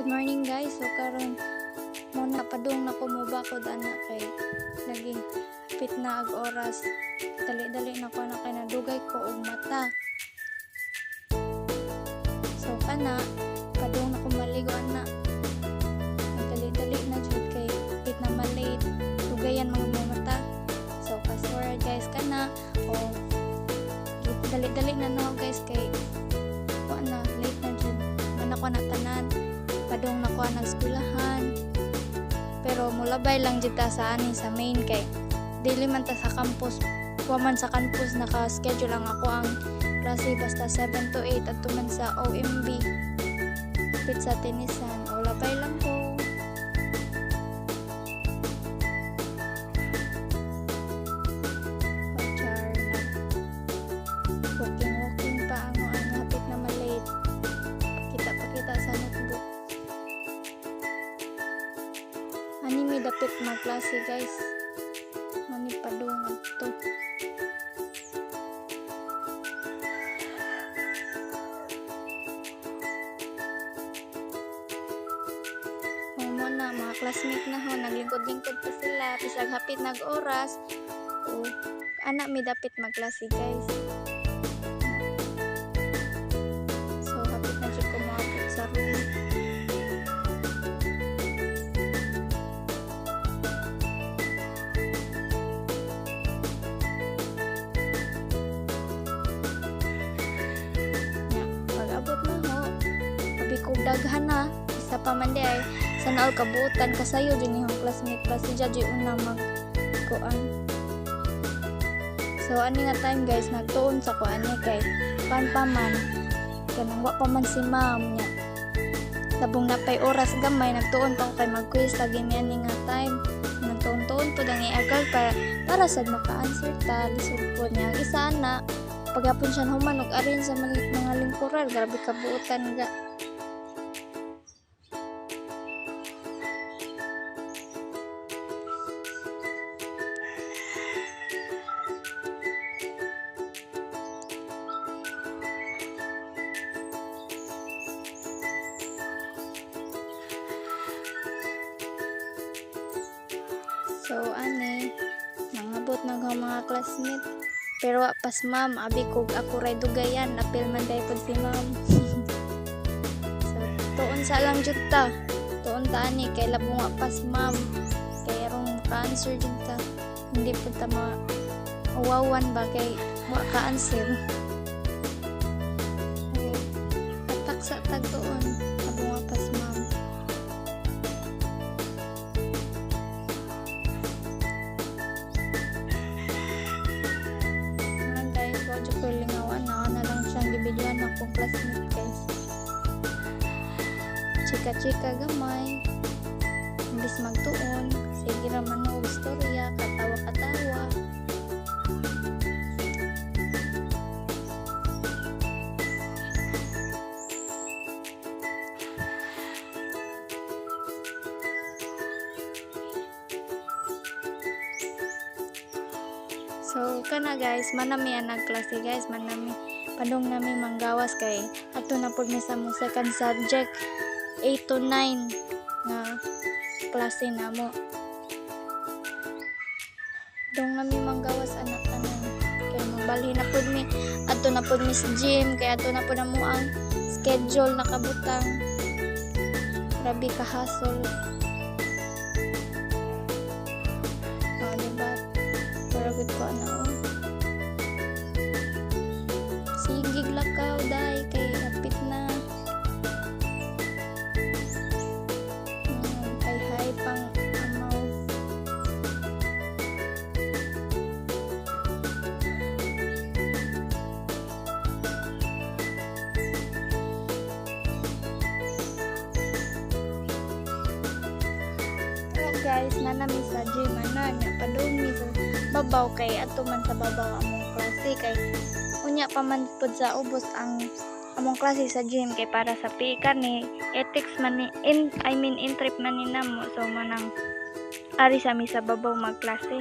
Good morning guys. So karon mo na padung na ko mo bakod anak kay naging hapit na ag oras. Dali-dali na ko na kay nadugay ko og mata. So kana padung na ko maligo anak. Dali-dali na jud kay hapit na malate. Dugayan mga mata. So fast forward guys kana o dali-dali na no guys kay na late na jud. Mana ko na tanan. Padung na ko ang eskwelahan. Pero mulabay lang jud ta sa ani sa main kay dili man ta sa campus. Waman sa campus naka-schedule lang ako ang klase basta 7 to 8 at tuman sa OMB. Pit sa tenisan. Ulabay lang ko. Walking pa ang hapit na malate. Pakita sa notebook. Ani may dapit mga klase guys. Mani padungan to. Mo na mga classmate na ho, naglingkod-lingkod pa sila, bisag hapit nag-oras. O anak may dapit mga klase guys. So hapit na siya kumapit sa room. Daghan na isa pa man di ay sana all kabutan kasayo din yung classmate pa si Jaji una magkuan. So ani nga time guys nagtuon sa kuan ni kay pan pa man kanang wa pa man si ma'am nya labong napay oras gamay nagtuon pa ko kay mag-quiz lagi ni ani nga time nagtuon-tuon to dangi agal para sad maka-answer ta lisod po niya isa na pagapon siya human og arin sa mga lingkuran grabe kabuutan ga. So ani nangabot na mga classmate pero wa pas ma'am abi kog ako ray dugayan apil man day pod si ma'am. So tuon sa lang jud ta tuon ta ani kay labong wa pas ma'am kay arong ka-answer jud ta hindi pud ta uwawan ba kay wa ka-answer. Atak sa tag tuon labong wa pas ma'am. Bibidyoan akong classmate guys. Chika-chika gamay. Imbis magtuon. Sige raman og istorya. Katawa-katawa. So kana guys manami ang nagklase guys manami padung nami manggawas kay ato na pud mi sa mong second subject 8 to 9 nga klase namo. Dong nami manggawas anak tanan kay mabalhin na pud mi ato na pud mi sa gym kay ato na pud amo ang schedule nakabutang. Grabe ka hassle. Diba? Pero good ko na sigig lakaw day kay hapit na hay pang amaw. So guys nanami sa gym nya padumi sa babaw kay ato man sa babaw among klase kay unya pa man pud sa ubos ang among klase sa gym kay para sa PE ni ethics man ni in-trip man ni namo so manang ari sa mi sa babaw magklase.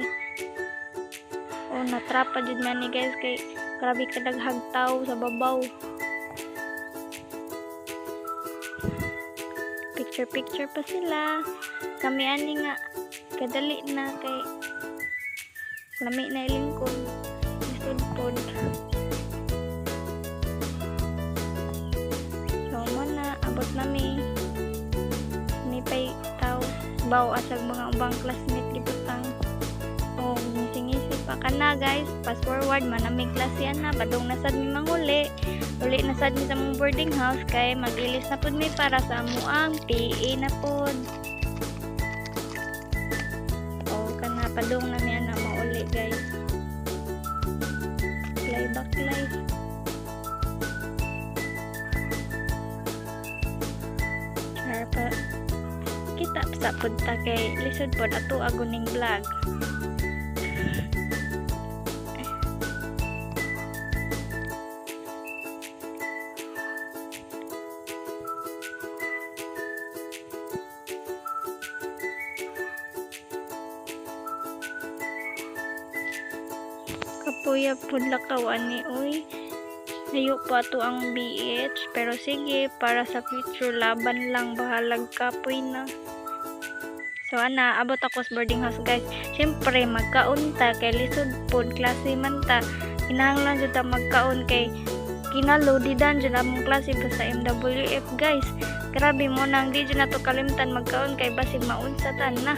O natrapa jud man ni guys kay grabe kadaghag tawo sa babaw. picture pa sila. Kami ani nga kadali na kay lami na ilingkod. Lisod pod. So mo na abot nami. Ni pay tao baw asag mga ubang classmate gibutang. Oh, ngisi-ngisi pa kana guys. Fast forward manamig klase na padung nasad mi manguli. Uli nasad mi sa mong boarding house kay magilis na pud mi para sa amuang PE na pud. Oh, kana padung na mi ana mauli guys. Back life. Harap kita sa punta kay lisod pod ato aguning vlog. Kapuya pud lakaw ani oy. Layo pa to ang BH pero sige para sa future laban lang bahalag kapoy na. So ana abot ako sa boarding house guys. Syempre magkaon ta kay lisod pod klase man ta. Kinahanglan jud ta magkaon kay kinalodidan jud among klase pa sa MWF guys. Grabe mo nang di jud nato kalimtan magkaon kay basig maunsa ta na.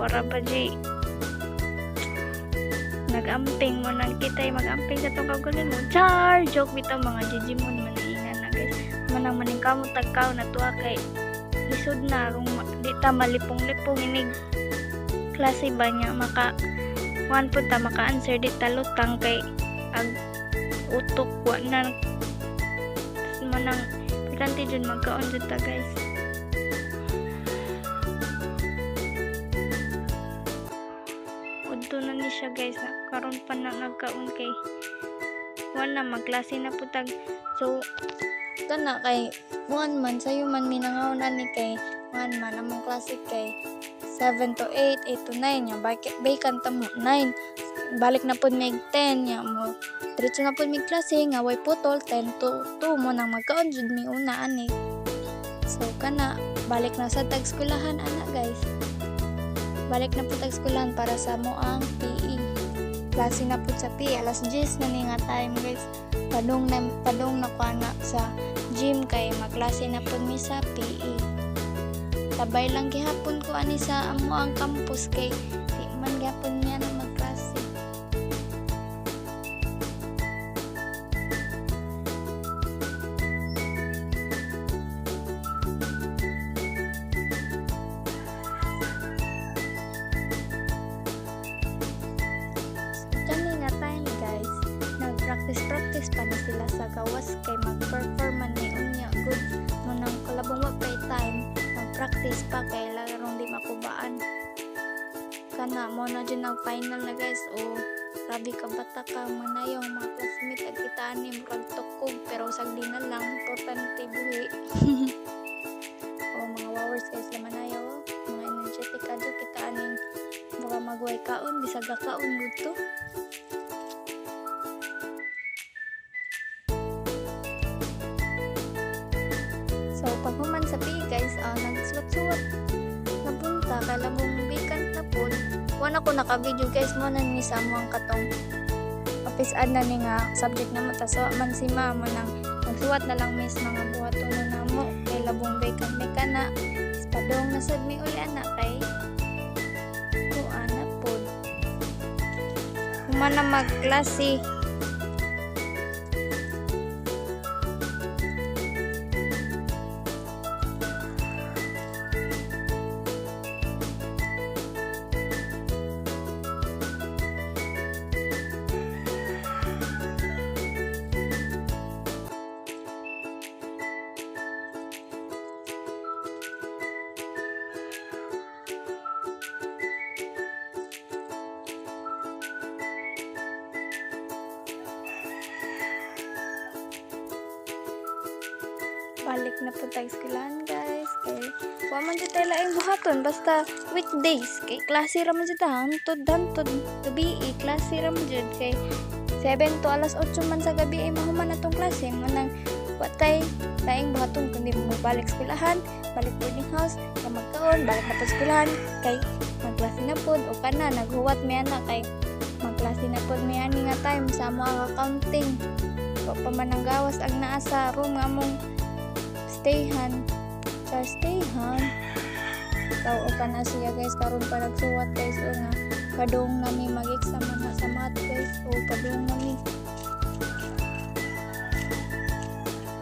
Para ba di nagamping mo nang kitay magamping sa tong kagulan mo. Char! Joke bitaw mga jijimon maningan na guys. Manang maning kamo tagkaw na tuwa kay lisod na rong di ta malipong-lipong inig klase ba niya maka kuan pud ta maka-answer di ta lutang kay ag utok wa na manang importante jud magkaon jud ta guys. Udto na ni siya guys na karon pa na nagkaon kay wala magklase na putag. So kana kay 1 man sayo man minangaon ni kay 1 man among klase kay 7 to 8, 8 to 9 nya vacant ta mo 9 balik na pud mig 10 nya mo diretso na pud mig klase nga way putol 10 to 2 mo nang magkaon jud mi una ani. So kana balik na sa tag-eskwelahan ana guys. Balik na po tag-eskwelahan para sa mo ang PE. Klase na po sa PE. Alas 10 na ni nga time guys. Padung na ko na sa gym kay magklase na po mi sa PE. Tabay lang gihapon ko ani sa amo ang campus kay di man gihapon niya na magklase. Practice pa na sila sa gawas kay mag-perform man ni unya good mo nang kalabong wa pay time mag-practice pa kay larong di makubaan kana mo na dyan ang final na guys. O grabe ka bata ka manayong mga classmate at kitaan ni murag tukog pero sagdi na lang importante buhi. O mga wowers guys laman ayaw mga energetic adyo kitaan ni mura magway kaon bisag kaon good to. So, pag human sa PE guys, nagsuwat-suwat napunta, kaya labong vacant na po. Wala ko naka-video guys, mo na ni Samo ang katong office ad na ni nga subject na mo. So, man si mama nang nagsuwat na lang miss mga buhato na namo. Kaya labong vacant may ka na. Padong nasad may uli anak kay kuan na po. Human na magklase. Balik na po tayo eskwelahan guys kay wa man jud tayo laing buhaton basta weekdays kay klase ra man jud hantod to BE klase ra man jud kay 7 to alas 8 man sa gabi ay mahuman na tong klase manang Watay laing buhaton kundi mo balik eskwelahan, balik boarding house, kay magkaon, balik na po eskwelahan, kay magklase na pod o kana naghuwat mi ana kay magklase na pod mi ani nga time sa amo ang accounting. Wa pa man ang gawas ang naa sa room nga among stayhan. Taw o kana siya guys karon pa nagsuwat guys o nga padung nami mag-exam na sa math guys o padung nami.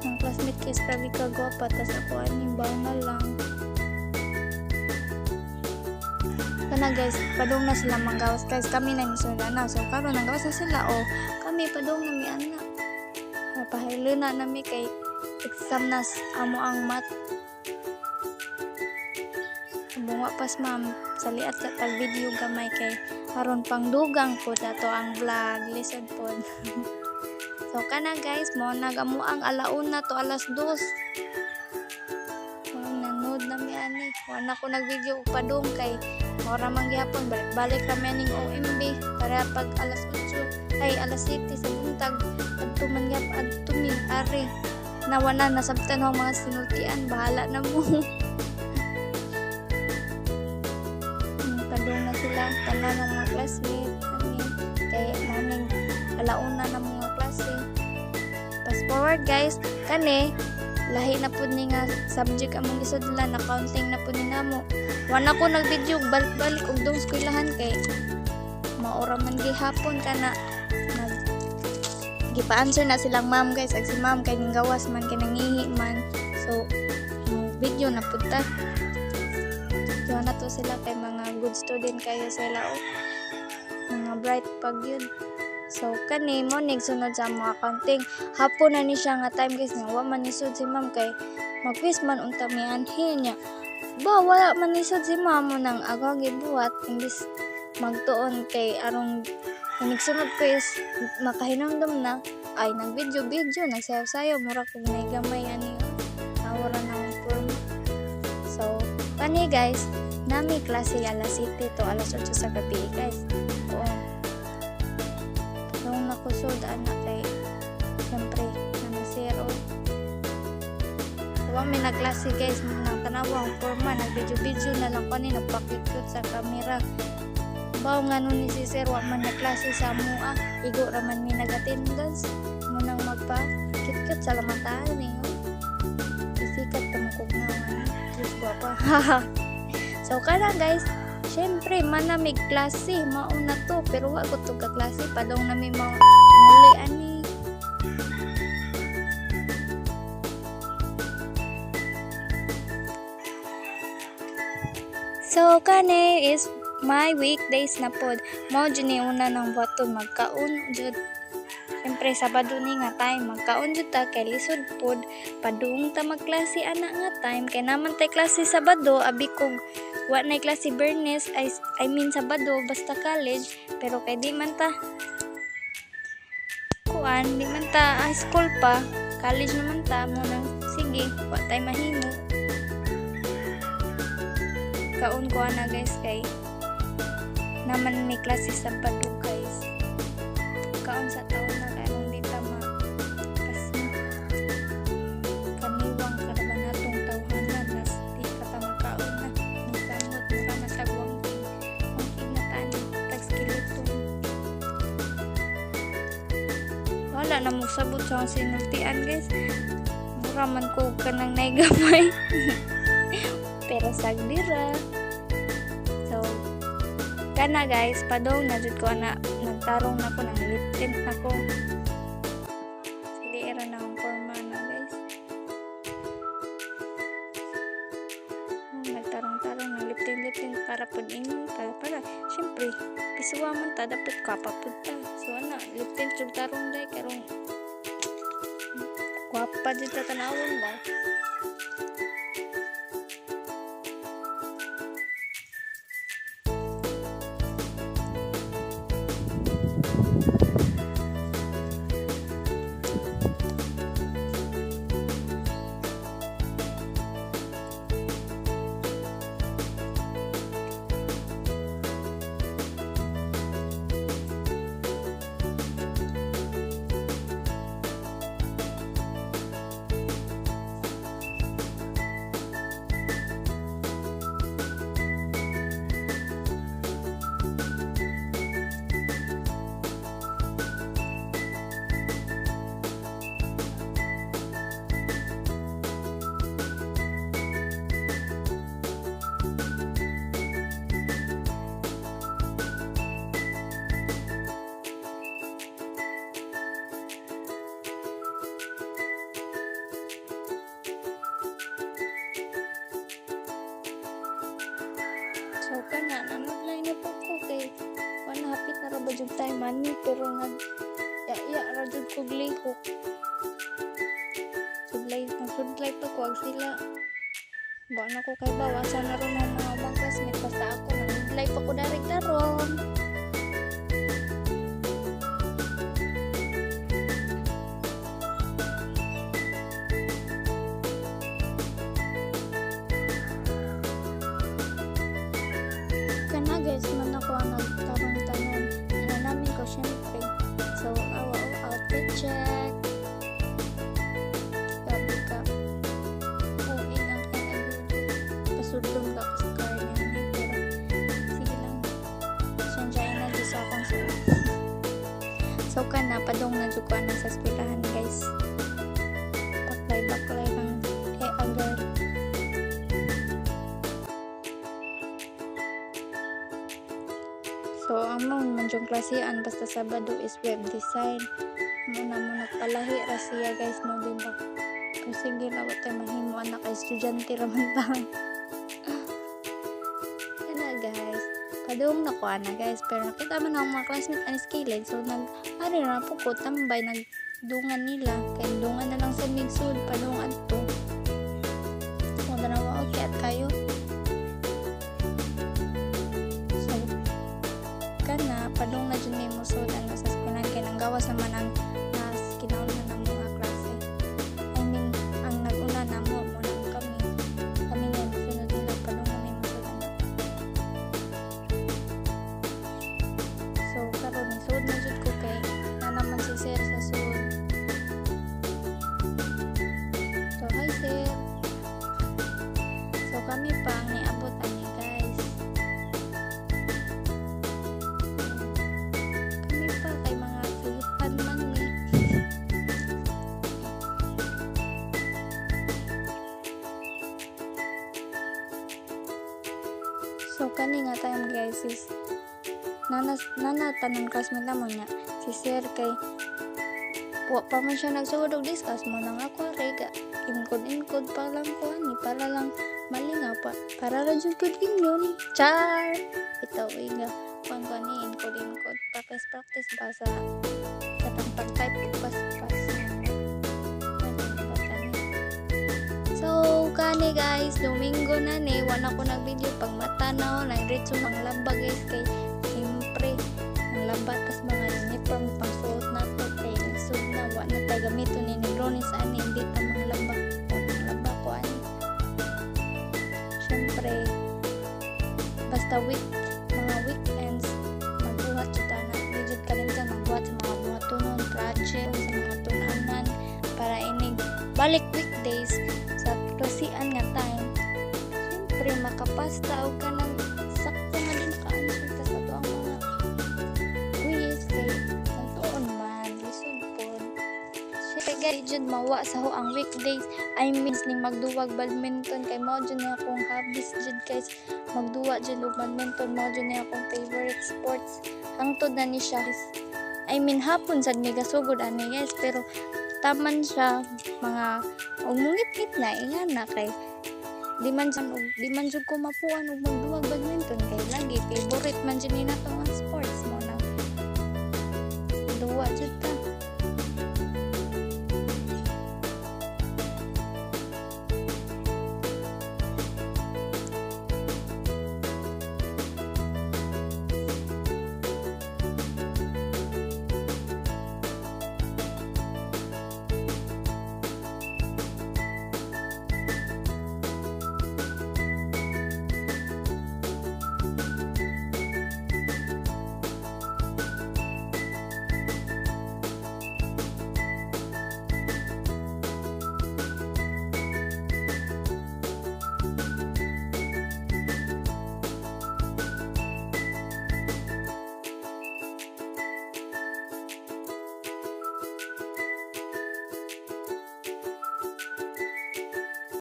Ang classmate guys grabe ka gwapa tas ako ani na lang. Kana guys padung na sila manggawas guys kami na nisula na so karon nanggawas na sila o kami padung nami ana. Pahilo na nami kay exam na amo ang math. Bunga pas ma'am saliat sa tag video gamay kay haron pang dugang po dato ang vlog lisod po. So kana guys mo nagamo ang alauna to alas 2. Nanood na mi ani wala ko nag video padung kay ora man gyapon balik ra mi ning OMB para pag alas 8 ay alas 7 sa buntag adto man gyap adto mi ari nawana na sabtan ang mga sinultian bahala na mo. Padung na sila tanan ng mga classmate kami kay morning alauna na mga klase. Fast forward guys kani lahi na pud ni nga subject among gisudlan accounting na pud ni namo. Wala ko nag video balik-balik og dong eskwelahan kay maora man gihapon kana nag gipa-answer na silang ma'am guys ag si ma'am kay gawas man kay nangihi man so video na pud ta. Diyan na to sila kay mga good student kayo sila o mga bright pag yun. So kani mo nigsunod sa mga accounting hapon na ni siya nga time guys nga wa man nisud si ma'am kay mag-quiz man unta mi anhin niya. Ba wala man nisud si ma'am mo nang agaw gibuhat imbis magtuon kay arong nigsunod ko is makahinumdum na ay nag video nagsayaw-sayaw mura kog nay gamay ani tawara na form. So kani guys nami klase alas 7 to alas 8 sa gabi guys. Oo. Nung nakusod anak kay siyempre na zero. Huwag may nagklase guys nang tanawa ang forma nag-video na lang kani nagpakikot sa camera. Baw nga nun ni si sir wa man nagklase sa mua igo raman mi nag-attendance munang magpa-kit-kit sa lamatahan niyo. Isikat ka mo kugnawan. Diyos ko pa. So kana guys, syempre manamig klase mauna to pero wa ko to ka klase padong nami muli ani. So kani is my weekdays na pod. Mao jud ni una nang baton magkaon jud. Siyempre Sabado ni nga time magkaon jud ta kay lisod pod padung ta magklase ana nga time kay naman tay klase Sabado abi kog wa nay klase Bernes I mean Sabado basta college pero kay di man ta di man ta high school pa college naman ta mo nang sige wa tay mahimo kaon ko ana guys kay naman may klase Sabado guys kaon sa taon na kay anong di tama kasi kaniwang karaban natong tawhanan nas di ka ta magkaon na nisamot mura masagwang na tani tag skeleton wala na magsabot sa sinultian guys mura man ko kanang naigamay pero sagdira. So kana guys padong na jud ko ana nagtarong na ko nang lip-tint na ko sige era na ang forma na guys nagtarong ng lip-tint para pud inyo para syempre pisuwa man ta dapat kapapud ta so ana lip-tint jud tarong dai karong gwapa jud ta tanawon ba. kana nanudlay na po ko kay wala hapit na ra ba jud time money pero nag ya ra jud ko lihok. Sudlay pa ko ag sila. Ba na ko kay bawasan na ron ang mga ibang classmate basta ako nanudlay pa ko direct karon. Kana guys man ako ang nagtarong-tarong na namin ko syempre. So our outfit check. Gabi ka. Uwi lang kay pasudlong ka sa car niya. Pero sige lang. Sanjay na dyan sa akong suot. So kana padong na dyan ko na sa eskwelahan guys. Baklay lang agar. So, ang mga manjong klasian basta Sabado is web design. Muna mo nagpalahi ra siya guys no diba? Pero sige lang tayo mahimuan na kay estudyante raman lang. Kana guys. Padung na ko ana guys. Pero nakita man ang mga classmate anis kilid. So, ari na po ko tambay. Nagdungan nila. Kaya dungan na lang sa midsud. Padungan to. Kung na nawa okay at kayo. Padung na dyan may musudan na sa eskwelahan kaya nang gawas naman ang nas kinauna ng mga klase. I mean, ang nag-una na mo muna kami nga sunod nila padung na may musudan na. So karon ni suod na jud ko kay na naman si sir sa suod. So hi sir. So kami pa ang niabot ani guys. So kani nga time guys is nana tanan classmate na mo niya si sir kay wa pa man siya nagsuhod og discuss mo nang ako rega inkod pa lang ko ani para lang malingaw pa para ra jud gud ingon char itaw iga kuan ni inkod practice ba sa katang pag-type pas So, kani guys, Domingo na ni, wala ko nag-video pag matanaw, nag-ritso ng lamba guys, kay siyempre, ang lamba, tas mga uniform, pang suot na to, kay lisod na, wala na tayo gamito ni Negronis, ani, hindi ta mga lamba, ang lamba ko, ani. Siyempre, basta mga weekends, magbuhat siya na, video kalimtan, magbuhat sa mga buhatunon, project, sa mga tunanan, para inig, balik weekdays, sa klasian nga time siyempre makapasta o ka ng sakto nga din ka-answer ka sa to ang mga quiz kay ang tuon man lisod po siyempre guys jud mawa sa ho ang weekdays I mean ning magduwag badminton kay mao jud na akong hobbies jud guys magduwa jud og badminton mao jud na akong favorite sports hangtod na ni siya I mean hapon sad mega sugod ani guys pero taman siya mga umungit-ngit na ingana kay di man jud ko mapuan og magduwag badminton kay lagi favorite man jud ni nato